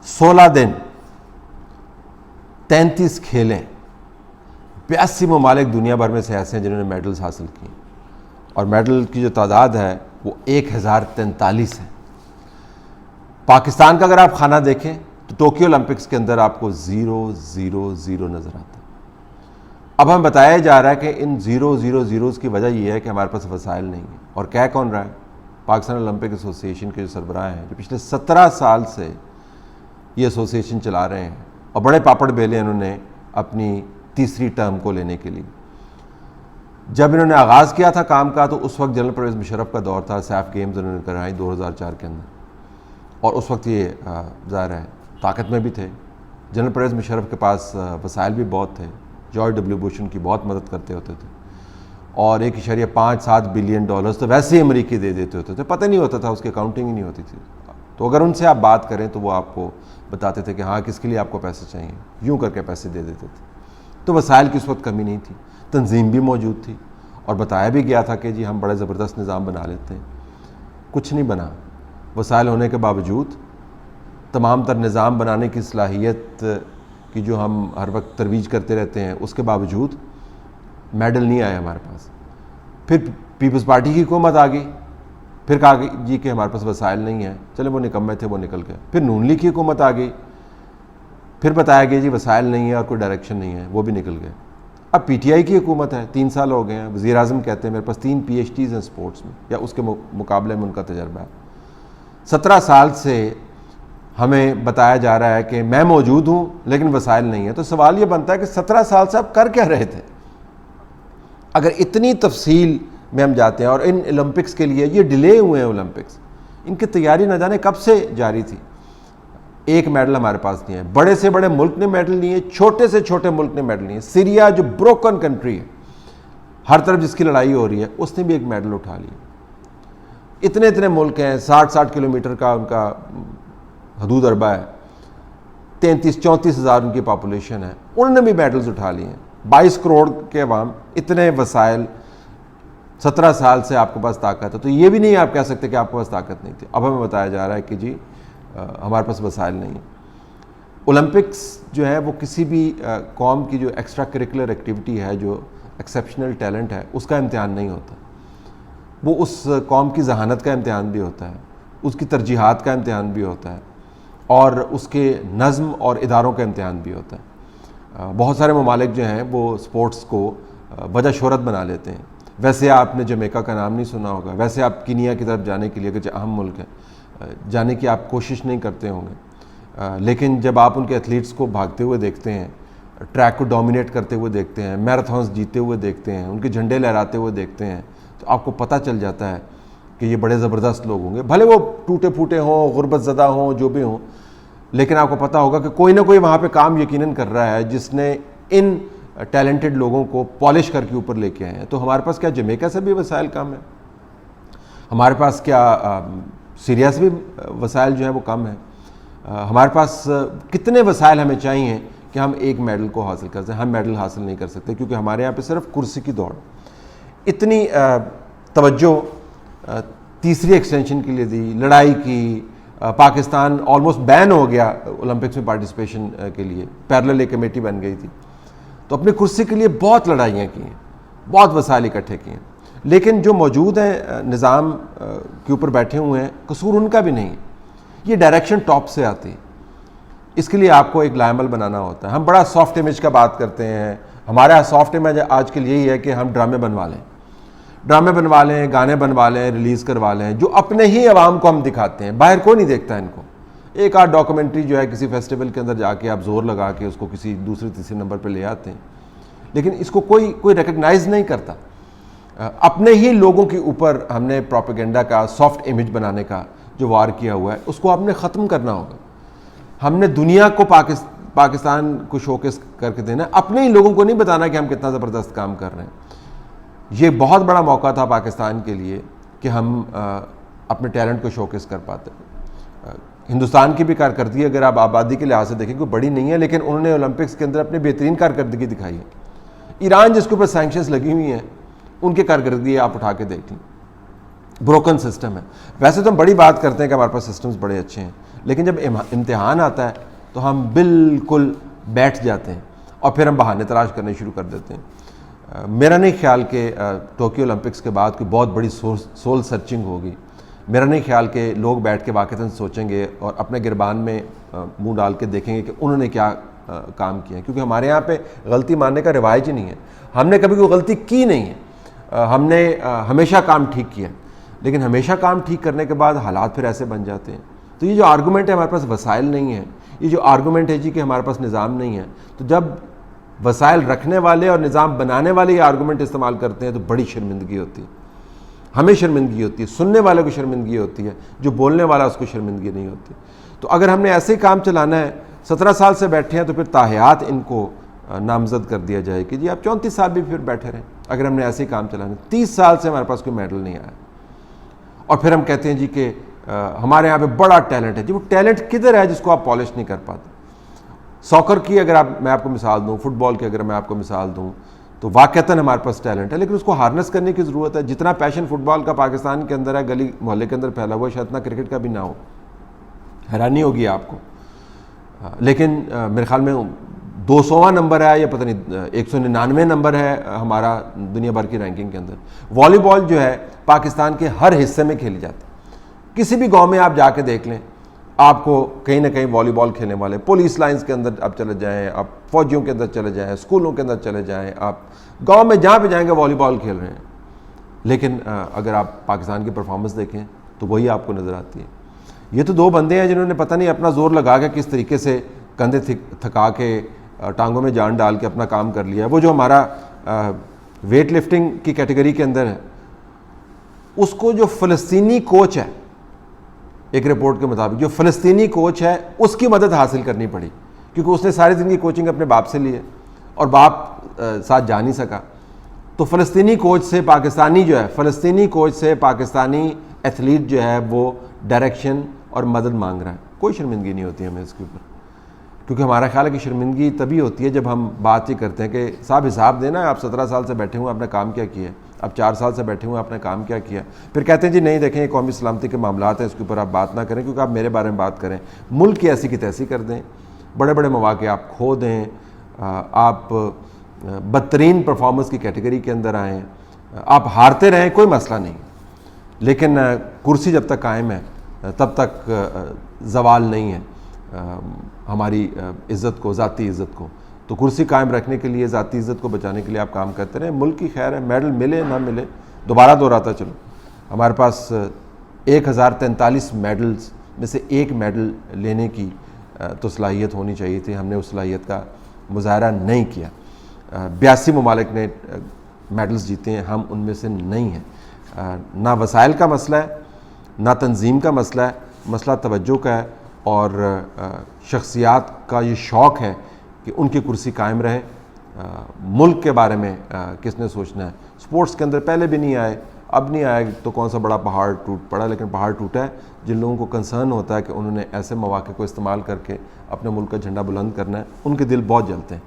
16 دن 33 کھیلیں, 82 ممالک دنیا بھر میں سے ایسے ہیں جنہوں نے میڈلز حاصل کی, اور میڈل کی جو تعداد ہے وہ 1043 ہے. پاکستان کا اگر آپ خانہ دیکھیں تو ٹوکیو اولمپکس کے اندر آپ کو 0-0-0 نظر آتا ہے. اب ہمیں بتایا جا رہا ہے کہ ان 0-0-0 کی وجہ یہ ہے کہ ہمارے پاس وسائل نہیں ہیں. اور کہہ کون رہا ہے؟ پاکستان اولمپک ایسوسی ایشن کے جو سربراہ ہیں, جو پچھلے 17 سال سے یہ ایسوسی ایشن چلا رہے ہیں, اور بڑے پاپڑ بیلے انہوں نے اپنی تیسری ٹرم کو لینے کے لیے. جب انہوں نے آغاز کیا تھا کام کا تو اس وقت جنرل پرویز مشرف کا دور تھا, سیف گیمز انہوں نے کرائی 2004 کے اندر, اور اس وقت یہ ظاہر ہے طاقت میں بھی تھے. جنرل پرویز مشرف کے پاس وسائل بھی بہت تھے, جارج ڈبلیو بش ان کی بہت مدد کرتے ہوتے تھے, اور 1.5-7 بلین ڈالرز تو ویسے ہی امریکی دے دیتے ہوتے تھے, پتہ نہیں ہوتا تھا, اس کی اکاؤنٹنگ ہی نہیں ہوتی تھی. تو اگر ان سے آپ بات کریں تو وہ آپ کو بتاتے تھے کہ ہاں کس کے لیے آپ کو پیسے چاہیے, یوں کر کے پیسے دے دیتے تھے. تو وسائل کی اس وقت کمی نہیں تھی, تنظیم بھی موجود تھی, اور بتایا بھی گیا تھا کہ جی ہم بڑے زبردست نظام بنا لیتے ہیں. کچھ نہیں بنا. وسائل ہونے کے باوجود, تمام تر نظام بنانے کی صلاحیت کی جو ہم ہر وقت ترویج کرتے رہتے ہیں, اس کے باوجود میڈل نہیں آئے ہمارے پاس. پھر پیپلز پارٹی کی حکومت آ گئی, پھر کہا جی کہ ہمارے پاس وسائل نہیں ہیں, چلے وہ نکمے تھے وہ نکل گئے. پھر نون لیگ کی حکومت آ گئی, پھر بتایا گیا جی وسائل نہیں ہے اور کوئی ڈائریکشن نہیں ہے, وہ بھی نکل گئے. اب پی ٹی آئی کی حکومت ہے, 3 سال ہو گئے ہیں. وزیر اعظم کہتے ہیں میرے پاس 3 PhDs ہیں اسپورٹس میں, یا اس کے مقابلے میں ان کا تجربہ ہے. 17 سال سے ہمیں بتایا جا رہا ہے کہ میں موجود ہوں لیکن وسائل نہیں ہے. تو سوال یہ بنتا ہے کہ 17 سال سے آپ کر کیا رہے تھے؟ اگر اتنی تفصیل میں ہم جاتے ہیں, اور ان اولمپکس کے لیے یہ ڈیلے ہوئے ہیں اولمپکس, ان کی تیاری نہ جانے کب سے جاری تھی. ایک میڈل ہمارے پاس نہیں ہے. بڑے سے بڑے ملک نے میڈل نہیں ہے, چھوٹے سے چھوٹے ملک نے میڈل نہیں ہے. سیریا جو بروکن کنٹری ہے, ہر طرف جس کی لڑائی ہو رہی ہے, اس نے بھی ایک میڈل اٹھا لیا. اتنے ملک ہیں, 60 کلومیٹر کا ان کا حدود اربع ہے, 33-34 ہزار ان کی پاپولیشن ہے, انہوں نے بھی میڈلز اٹھا لیے ہیں. 22 کروڑ کے عوام, اتنے وسائل, 17 سال سے آپ کے پاس طاقت ہے. تو یہ بھی نہیں آپ کہہ سکتے کہ آپ کے پاس طاقت نہیں تھی. اب ہمیں بتایا جا رہا ہے کہ جی ہمارے پاس وسائل نہیں ہیں. اولمپکس جو ہے وہ کسی بھی قوم کی جو ایکسٹرا کریکولر ایکٹیویٹی ہے, جو ایکسیپشنل ٹیلنٹ ہے, اس کا امتحان نہیں ہوتا. وہ اس قوم کی ذہانت کا امتحان بھی ہوتا ہے, اس کی ترجیحات کا امتحان بھی ہوتا ہے, اور اس کے نظم اور اداروں کا امتحان بھی ہوتا ہے. بہت سارے ممالک جو ہیں وہ سپورٹس کو وجہ شہرت بنا لیتے ہیں. ویسے آپ نے جمیکا کا نام نہیں سنا ہوگا, ویسے آپ کینیا کی طرف جانے کے لیے, کہ اہم ملک ہے, جانے کی آپ کوشش نہیں کرتے ہوں گے, لیکن جب آپ ان کے ایتھلیٹس کو بھاگتے ہوئے دیکھتے ہیں, ٹریک کو ڈومینیٹ کرتے ہوئے دیکھتے ہیں, میراتھنس جیتے ہوئے دیکھتے ہیں, ان کے جھنڈے لہراتے ہوئے دیکھتے ہیں, تو آپ کو پتہ چل جاتا ہے کہ یہ بڑے زبردست لوگ ہوں گے. بھلے وہ ٹوٹے پھوٹے ہوں, غربت زدہ ہوں, جو بھی ہوں, لیکن آپ کو پتہ ہوگا کہ کوئی نہ کوئی وہاں پہ کام یقیناً کر رہا ہے جس نے ان ٹیلنٹڈ لوگوں کو پالش کر کے اوپر لے کے آئے ہیں. تو ہمارے پاس کیا جمیکا سے بھی وسائل کم ہے؟ ہمارے پاس کیا سیریا سے بھی وسائل جو ہیں وہ کم ہیں؟ ہمارے پاس کتنے وسائل ہمیں چاہیے کہ ہم ایک میڈل کو حاصل کر سکیں؟ ہم میڈل حاصل نہیں کر سکتے, کیونکہ ہمارے یہاں پہ صرف کرسی کی دوڑ. اتنی توجہ تیسری ایکسٹینشن کے لیے دی, لڑائی کی. پاکستان آلموسٹ بین ہو گیا اولمپکس میں پارٹیسپیشن کے لیے, پیرلل ایک کمیٹی بن گئی تھی. تو اپنی کرسی کے لیے بہت لڑائیاں کی ہیں, بہت وسائل اکٹھے کیے ہیں, لیکن جو موجود ہیں نظام کے اوپر بیٹھے ہوئے ہیں, قصور ان کا بھی نہیں. یہ ڈائریکشن ٹاپ سے آتی ہے. اس کے لیے آپ کو ایک لائمل بنانا ہوتا ہے. ہم بڑا سافٹ امیج کا بات کرتے ہیں. ہمارا سافٹ امیج آج کل یہی ہے کہ ہم ڈرامے بنوا لیں, گانے بنوا لیں, ریلیز کروا لیں, جو اپنے ہی عوام کو ہم دکھاتے ہیں. باہر کوئی نہیں دیکھتا ان کو. ایک آدھ ڈاکومنٹری جو ہے کسی فیسٹیول کے اندر جا کے آپ زور لگا کے اس کو کسی دوسرے تیسرے نمبر پہ لے آتے ہیں, لیکن اس کو کوئی ریکگنائز نہیں کرتا. اپنے ہی لوگوں کے اوپر ہم نے پروپیگنڈا کا, سافٹ امیج بنانے کا جو وار کیا ہوا ہے, اس کو ہم نے ختم کرنا ہوگا. ہم نے دنیا کو پاکستان کو شوکیس کر کے دینا, اپنے ہی لوگوں کو نہیں بتانا کہ ہم کتنا زبردست کام کر رہے ہیں. یہ بہت بڑا موقع تھا پاکستان کے لیے کہ ہم اپنے ٹیلنٹ کو شوکیس کر پاتے. ہندوستان کی بھی کارکردگی اگر آپ آبادی کے لحاظ سے دیکھیں کوئی بڑی نہیں ہے, لیکن انہوں نے اولمپکس کے اندر اپنی بہترین کارکردگی دکھائی ہے. ایران جس کے اوپر سینکشنز لگی ہوئی ہیں, ان کی کارکردگی آپ اٹھا کے دیکھ لیں. بروکن سسٹم ہے. ویسے تو ہم بڑی بات کرتے ہیں کہ ہمارے پاس سسٹمز بڑے اچھے ہیں, لیکن جب امتحان آتا ہے تو ہم بالکل بیٹھ جاتے ہیں اور پھر ہم بہانے تلاش کرنے شروع کر دیتے ہیں۔ میرا نہیں خیال کہ ٹوکیو اولمپکس کے بعد کوئی بہت بڑی سول سرچنگ ہوگی، میرا نہیں خیال کہ لوگ بیٹھ کے واقعتاً سوچیں گے اور اپنے گربان میں منہ ڈال کے دیکھیں گے کہ انہوں نے کیا کام کیا ہے، کیونکہ ہمارے یہاں پہ غلطی ماننے کا رواج ہی نہیں ہے، ہم نے کبھی کوئی غلطی کی نہیں ہے، ہم نے ہمیشہ کام ٹھیک کیا، لیکن ہمیشہ کام ٹھیک کرنے کے بعد حالات پھر ایسے بن جاتے ہیں۔ تو یہ جو آرگومنٹ ہے ہمارے پاس وسائل نہیں ہیں، یہ جو آرگومنٹ ہے جی کہ ہمارے پاس نظام نہیں ہے، تو جب وسائل رکھنے والے اور نظام بنانے والے یہ آرگومنٹ استعمال کرتے ہیں تو بڑی شرمندگی ہوتی ہے، ہمیں شرمندگی ہوتی ہے، سننے والے کو شرمندگی ہوتی ہے، جو بولنے والا اس کو شرمندگی نہیں ہوتی۔ تو اگر ہم نے ایسے ہی کام چلانا ہے، 17 سال سے بیٹھے ہیں تو پھر تاحیات ان کو نامزد کر دیا جائے کہ جی آپ 34 سال بھی پھر بیٹھے رہیں اگر ہم نے ایسے ہی کام چلانا ہے۔ 30 سال سے ہمارے پاس کوئی میڈل نہیں آیا اور پھر ہم کہتے ہیں جی کہ ہمارے یہاں پہ بڑا ٹیلنٹ ہے۔ جی وہ ٹیلنٹ کدھر ہے جس کو آپ پالش نہیں کر پاتے؟ ساکر کی اگر میں آپ کو مثال دوں، فٹ بال کی اگر میں آپ کو مثال دوں، تو واقعتاً ہمارے پاس ٹیلنٹ ہے، لیکن اس کو ہارنس کرنے کی ضرورت ہے۔ جتنا پیشن فٹ بال کا پاکستان کے اندر ہے، گلی محلے کے اندر پھیلا ہوا ہے، شاید اتنا کرکٹ کا بھی نہ ہو، حیرانی ہوگی آپ کو۔ لیکن میرے خیال میں 200واں نمبر ہے یا پتہ نہیں 199 نمبر ہے ہمارا دنیا بھر کی رینکنگ کے اندر۔ والی بال جو ہے پاکستان کے ہر حصے میں کھیلی جاتی ہے، کسی بھی گاؤں میں آپ جا کے دیکھ لیں، آپ کو کہیں نہ کہیں والی بال کھیلنے والے، پولیس لائنز کے اندر آپ چلے جائیں، آپ فوجیوں کے اندر چلے جائیں، اسکولوں کے اندر چلے جائیں، آپ گاؤں میں جہاں پہ جائیں گے والی بال کھیل رہے ہیں۔ لیکن اگر آپ پاکستان کی پرفارمنس دیکھیں تو وہی آپ کو نظر آتی ہے۔ یہ تو دو بندے ہیں جنہوں نے پتہ نہیں اپنا زور لگا کے کس طریقے سے کندھے تھکا کے ٹانگوں میں جان ڈال کے اپنا کام کر لیا ہے۔ وہ جو ہمارا ویٹ لفٹنگ کی کیٹیگری کے اندر ہے، اس کو جو فلسطینی کوچ ہے، ایک رپورٹ کے مطابق جو فلسطینی کوچ ہے اس کی مدد حاصل کرنی پڑی، کیونکہ اس نے ساری زندگی کوچنگ اپنے باپ سے لی ہے اور باپ ساتھ جا نہیں سکا۔ تو فلسطینی کوچ سے فلسطینی کوچ سے پاکستانی ایتھلیٹ جو ہے وہ ڈائریکشن اور مدد مانگ رہا ہے۔ کوئی شرمندگی نہیں ہوتی ہمیں اس کے اوپر، کیونکہ ہمارا خیال ہے کہ شرمندگی تبھی ہوتی ہے جب ہم بات یہ کرتے ہیں کہ صاحب حساب دینا، آپ 17 سال سے بیٹھے ہوئے آپ نے کام کیا کیا ہے، اب 4 سال سے بیٹھے ہوئے آپ نے کام کیا کیا۔ پھر کہتے ہیں جی نہیں دیکھیں یہ قومی سلامتی کے معاملات ہیں، اس کے اوپر آپ بات نہ کریں کیونکہ آپ میرے بارے میں بات کریں، ملک کی ایسی کی تیسی کر دیں، بڑے بڑے مواقع آپ کھو دیں، آپ بدترین پرفارمنس کی کیٹیگری کے اندر آئیں، آپ ہارتے رہیں، کوئی مسئلہ نہیں، لیکن کرسی جب تک قائم ہے تب تک زوال نہیں ہے ہماری عزت کو، ذاتی عزت کو۔ تو کرسی قائم رکھنے کے لیے، ذاتی عزت کو بچانے کے لیے آپ کام کرتے رہیں، ملک کی خیر ہے، میڈل ملے نہ ملے۔ دوبارہ دہراتا چلو، ہمارے پاس 1043 میڈلز میں سے ایک میڈل لینے کی تو صلاحیت ہونی چاہیے تھی، ہم نے اس صلاحیت کا مظاہرہ نہیں کیا۔ 82 ممالک نے میڈلز جیتے ہیں، ہم ان میں سے نہیں ہیں۔ نہ وسائل کا مسئلہ ہے، نہ تنظیم کا مسئلہ ہے، مسئلہ توجہ کا ہے اور شخصیات کا یہ شوق ہے کہ ان کی کرسی قائم رہے۔ ملک کے بارے میں کس نے سوچنا ہے؟ سپورٹس کے اندر پہلے بھی نہیں آئے، اب نہیں آئے تو کون سا بڑا پہاڑ ٹوٹ پڑا، لیکن پہاڑ ٹوٹا ہے جن لوگوں کو کنسرن ہوتا ہے کہ انہوں نے ایسے مواقع کو استعمال کر کے اپنے ملک کا جھنڈا بلند کرنا ہے، ان کے دل بہت جلتے ہیں۔